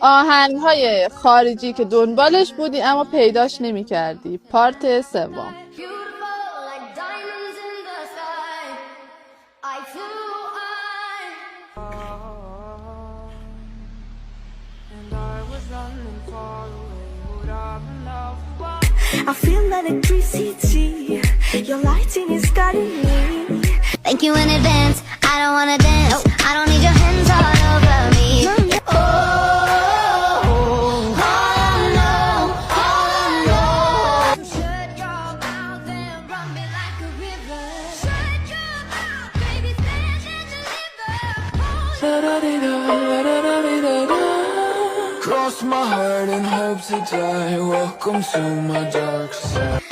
آهنگ‌های خارجی که دنبالش بودی اما پیداش نمی‌کردی. پارت سوم. I feel electricity. Your lighting is guiding me. Thank you in advance. I don't wanna dance. I don't need your hands all over me. Oh, all I know. Shut your mouth and run me like a river. Shut your mouth, baby, stand and deliver. Cross my heart and hope to die. Welcome to my dark side.